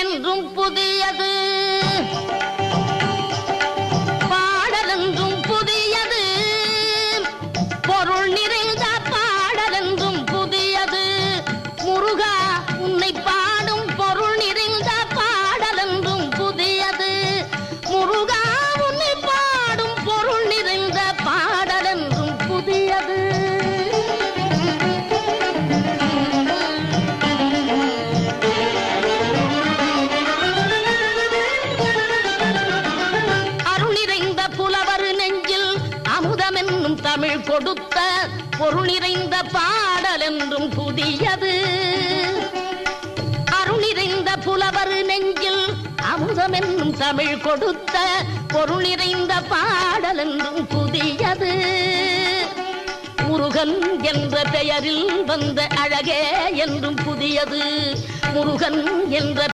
என்றும் புதியது, பாடல் என்றும் புதியது, பொருள் நிறைந்த பாடல் என்றும் புதியது. முருகா உன்னை பாடும் பொருள் நிறைந்த பாடல் என்றும் புதியது. முருகா உன்னை பாடும் பொருள் நிறைந்த பாடல் என்றும் புதியது. தமிழ் கொடுத்த பொருள் நிறைந்த பாடல் என்றும் புதியது. அருள் நிறைந்த புலவர் நெஞ்சில் அமுதம் என்னும் தமிழ் கொடுத்த பொருள் நிறைந்த பாடல் என்றும் புதியது. முருகன் என்ற பெயரில் வந்த அழகே என்றும் புதியது. முருகன் என்ற